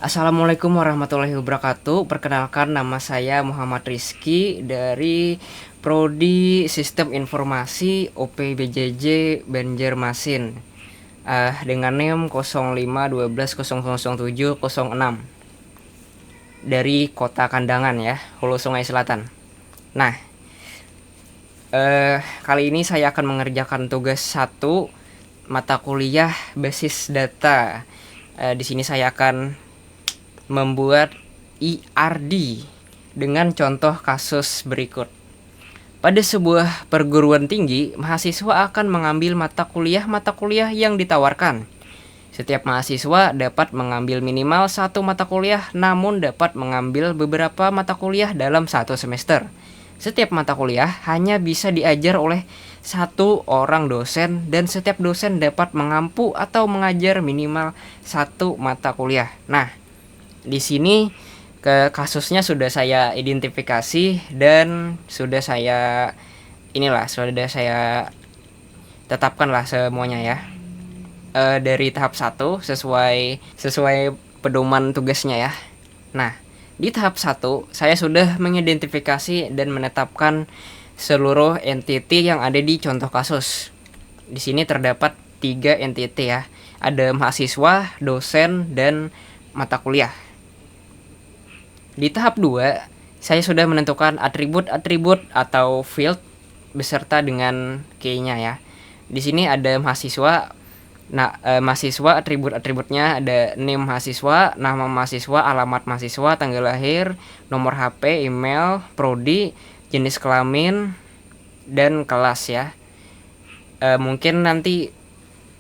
Assalamualaikum warahmatullahi wabarakatuh. Perkenalkan, nama saya Muhammad Rizky dari Prodi Sistem Informasi OPBJJ Banjarmasin, dengan NIM 0512000706 dari Kota Kandangan ya, Hulu Sungai Selatan. Nah, kali ini saya akan mengerjakan tugas 1 mata kuliah basis data. Di sini saya akan membuat IRD dengan contoh kasus berikut. Pada sebuah perguruan tinggi, mahasiswa akan mengambil mata kuliah yang ditawarkan. Setiap mahasiswa dapat mengambil minimal 1 mata kuliah, namun dapat mengambil beberapa mata kuliah dalam 1 semester. Setiap mata kuliah hanya bisa diajar oleh 1 orang dosen, dan setiap dosen dapat mengampu atau mengajar minimal 1 mata kuliah. Nah, di sini kasusnya sudah saya identifikasi dan sudah saya tetapkan lah semuanya ya. Dari tahap 1 sesuai pedoman tugasnya ya. Nah, di tahap 1 saya sudah mengidentifikasi dan menetapkan seluruh entity yang ada di contoh kasus. Di sini terdapat 3 entity ya. Ada mahasiswa, dosen, dan mata kuliah. Di tahap 2, saya sudah menentukan atribut-atribut atau field beserta dengan key-nya ya. Di sini ada mahasiswa. Nah, mahasiswa atribut-atributnya ada name mahasiswa, nama mahasiswa, alamat mahasiswa, tanggal lahir, nomor HP, email, prodi, jenis kelamin, dan kelas ya. Mungkin nanti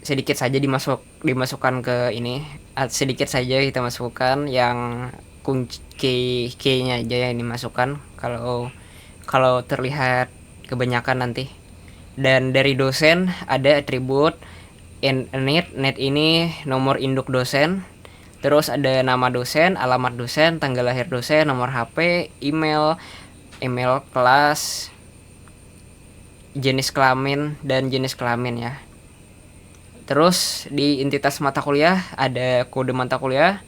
sedikit saja dimasukkan ke ini. Sedikit saja kita masukkan yang kunci key-nya aja yang dimasukkan, kalau terlihat kebanyakan nanti. Dan dari dosen ada atribut net ini nomor induk dosen, terus ada nama dosen, alamat dosen, tanggal lahir dosen, nomor HP, email kelas, jenis kelamin, dan jenis kelamin ya. Terus di entitas mata kuliah ada kode mata kuliah,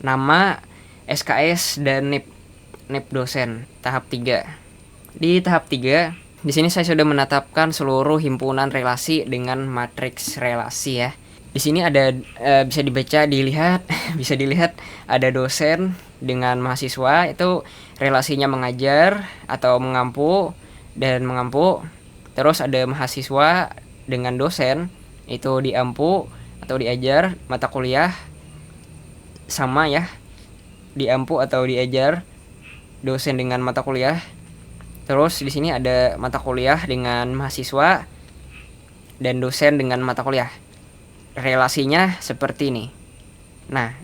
nama, SKS, dan NIP dosen. Tahap 3. Di tahap 3, di sini saya sudah menetapkan seluruh himpunan relasi dengan matriks relasi ya. Di sini ada bisa dilihat ada dosen dengan mahasiswa, itu relasinya mengajar atau mengampu dan mengampu. Terus ada mahasiswa dengan dosen, itu diampu atau diajar. Mata kuliah sama ya, diampu atau diajar. Dosen dengan mata kuliah. Terus di sini ada mata kuliah dengan mahasiswa dan dosen dengan mata kuliah. Relasinya seperti ini. Nah,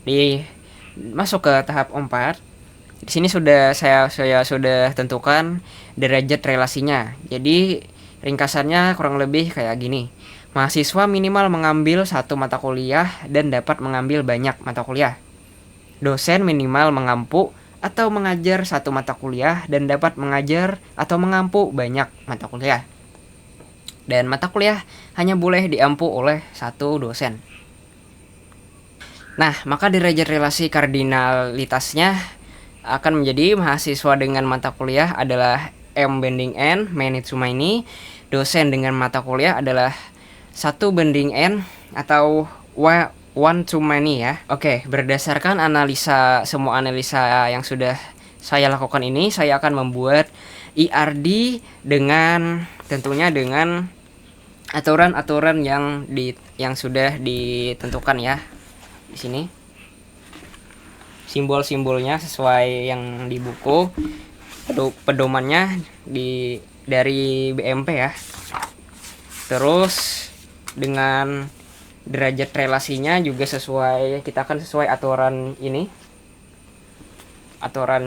masuk ke tahap 4. Di sini saya sudah tentukan derajat relasinya. Jadi ringkasannya kurang lebih kayak gini. Mahasiswa minimal mengambil 1 mata kuliah dan dapat mengambil banyak mata kuliah. Dosen minimal mengampu atau mengajar 1 mata kuliah dan dapat mengajar atau mengampu banyak mata kuliah. Dan mata kuliah hanya boleh diampu oleh 1 dosen. Nah, maka derajat relasi kardinalitasnya akan menjadi mahasiswa dengan mata kuliah adalah M banding N, many to many. Dosen dengan mata kuliah adalah 1 banding N atau one to many ya. Oke, berdasarkan semua analisa yang sudah saya lakukan ini, saya akan membuat IRD tentunya dengan aturan-aturan yang sudah ditentukan ya. Di sini simbol-simbolnya sesuai yang di buku, pedomannya dari BMP ya. Terus dengan derajat relasinya juga kita akan sesuai aturan ini, aturan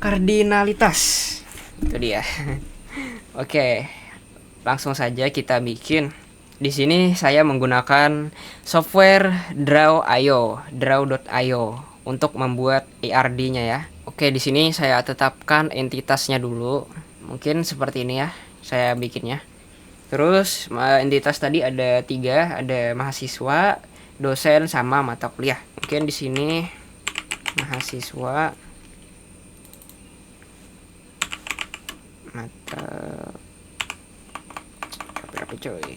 kardinalitas itu dia. Oke, langsung saja kita bikin. Di sini saya menggunakan software Draw.io untuk membuat IRD-nya ya. Oke, di sini saya tetapkan entitasnya dulu. Mungkin seperti ini ya saya bikinnya. Terus entitas tadi ada 3, ada mahasiswa, dosen sama mata kuliah. Mungkin di sini mahasiswa mata berapa coy?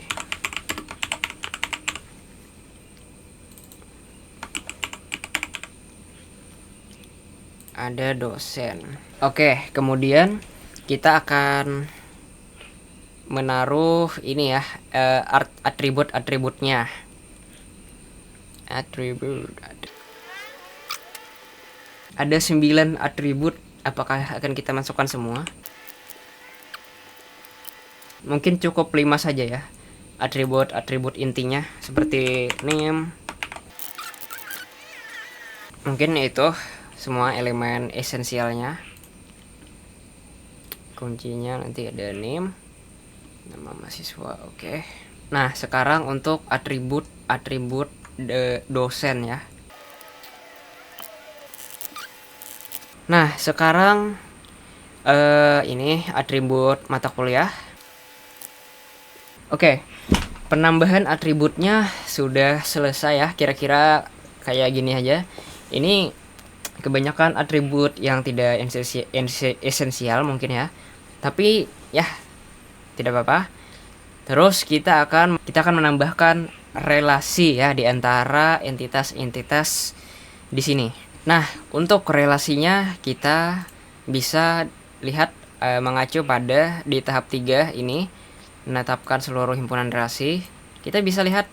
Ada dosen. Oke, kemudian kita akan menaruh ini ya, atribut-atributnya. Ada 9 atribut. Apakah akan kita masukkan semua? Mungkin cukup 5 saja ya. Atribut-atribut intinya seperti name. Mungkin itu semua elemen esensialnya. Kuncinya nanti ada name, nama mahasiswa. Oke. Nah, sekarang untuk atribut dosen ya. Nah, sekarang ini atribut mata kuliah. Oke, penambahan atributnya sudah selesai ya. Kira-kira kayak gini aja. Ini kebanyakan atribut yang tidak esensial mungkin ya. Tapi ya tidak apa-apa. Terus kita akan menambahkan relasi ya di antara entitas-entitas di sini. Nah, untuk relasinya kita bisa lihat mengacu pada di tahap 3 ini, menetapkan seluruh himpunan relasi. Kita bisa lihat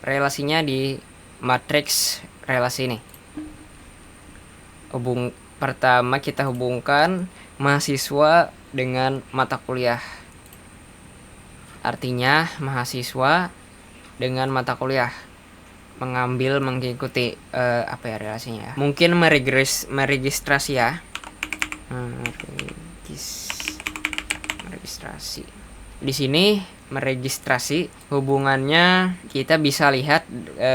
relasinya di matriks relasi ini. Pertama kita hubungkan mahasiswa dengan mata kuliah. Artinya mahasiswa dengan mata kuliah mengikuti apa ya relasinya ya? Mungkin meregistrasi ya. Meregistrasi. Di sini meregistrasi hubungannya kita bisa lihat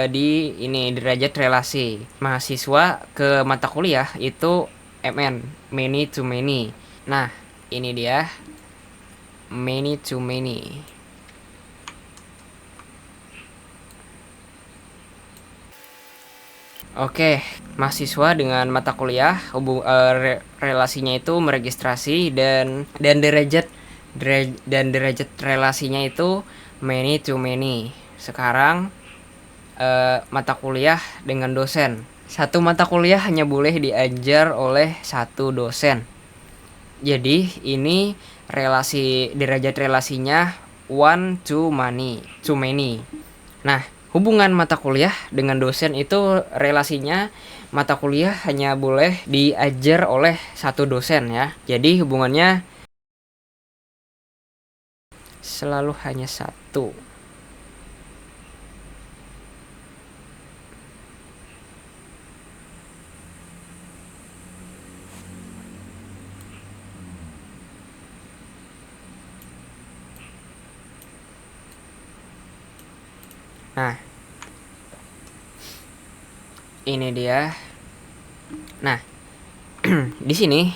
di ini derajat relasi mahasiswa ke mata kuliah itu MN, many to many. Nah, ini dia many to many. Oke, mahasiswa dengan mata kuliah relasinya itu meregistrasi dan derajat relasinya itu many to many. Sekarang mata kuliah dengan dosen. Satu mata kuliah hanya boleh diajar oleh satu dosen. Jadi ini derajat relasinya one to many. Nah, hubungan mata kuliah dengan dosen itu relasinya mata kuliah hanya boleh diajar oleh satu dosen ya. Jadi hubungannya selalu hanya satu. Nah, ini dia. Nah, di sini.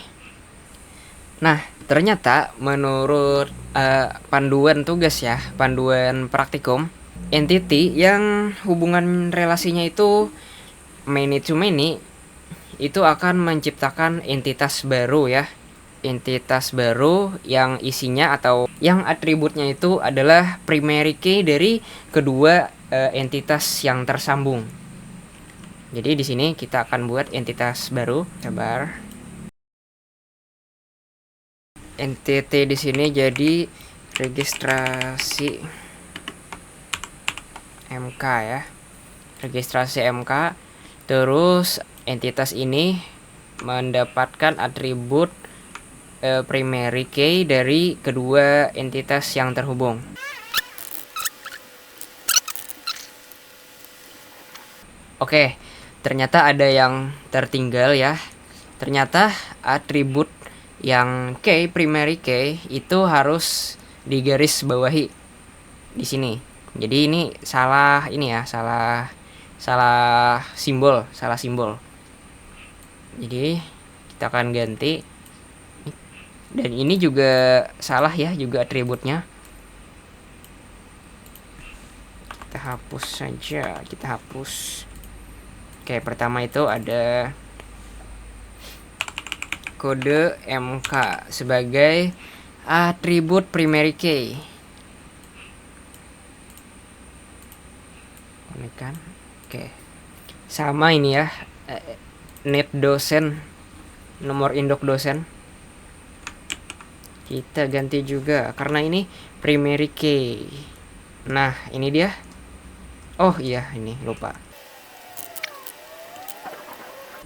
Nah, ternyata menurut panduan tugas ya, panduan praktikum, entity yang hubungan relasinya itu many to many itu akan menciptakan entitas baru ya. Entitas baru yang isinya atau yang atributnya itu adalah primary key dari kedua entitas yang tersambung. Jadi di sini kita akan buat entitas baru. Sabar. Entity di sini jadi registrasi MK ya. Registrasi MK. Terus entitas ini mendapatkan atribut primary key dari kedua entitas yang terhubung. Oke, ternyata ada yang tertinggal ya. Ternyata atribut yang key, primary key itu harus digaris bawahi di sini. Jadi ini salah simbol. Jadi kita akan ganti. Dan ini juga salah ya, juga atributnya. Kita kita hapus saja, kita hapus. Oke, pertama itu ada kode MK sebagai atribut primary key. Ini kan, oke. Sama ini ya, net dosen, nomor induk dosen. Kita ganti juga karena ini primary key. Nah, ini dia. Oh iya, ini lupa.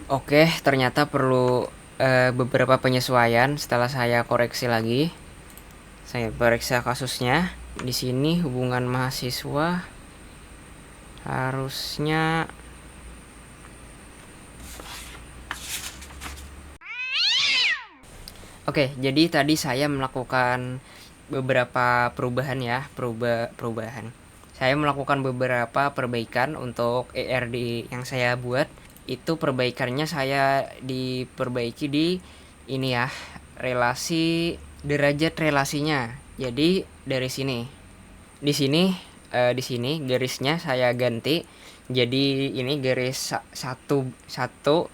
Oke, ternyata perlu beberapa penyesuaian. Setelah saya koreksi lagi, saya periksa kasusnya. Di sini hubungan mahasiswa harusnya oke, jadi tadi saya melakukan beberapa perubahan ya, perubahan. Saya melakukan beberapa perbaikan untuk ERD yang saya buat. Itu perbaikannya saya diperbaiki di ini ya, relasi derajat relasinya. Jadi dari sini. Di sini garisnya saya ganti. Jadi ini garis satu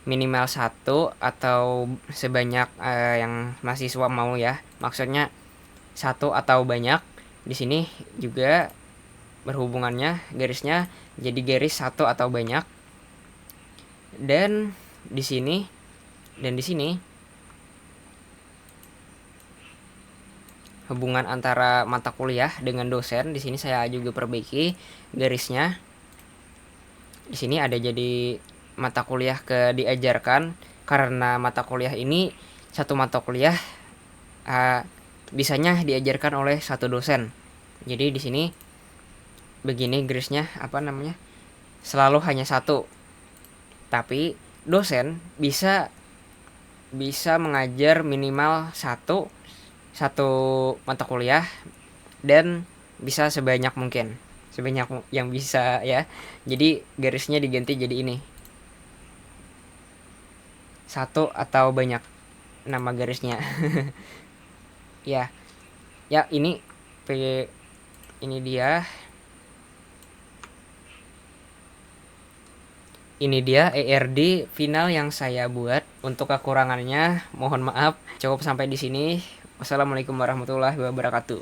minimal 1 atau sebanyak yang mahasiswa mau ya. Maksudnya 1 atau banyak. Di sini juga berhubungannya garisnya jadi garis 1 atau banyak. Dan di sini hubungan antara mata kuliah dengan dosen. Di sini saya juga perbaiki garisnya. Di sini ada jadi mata kuliah ke diajarkan, karena mata kuliah ini satu mata kuliah bisanya diajarkan oleh satu dosen. Jadi di sini begini garisnya selalu hanya satu. Tapi dosen bisa mengajar minimal satu mata kuliah dan bisa sebanyak mungkin, sebanyak yang bisa ya. Jadi garisnya diganti jadi ini, satu atau banyak nama garisnya. ya ini dia ERD final yang saya buat. Untuk kekurangannya mohon maaf. Cukup sampai di sini. Wassalamualaikum warahmatullahi wabarakatuh.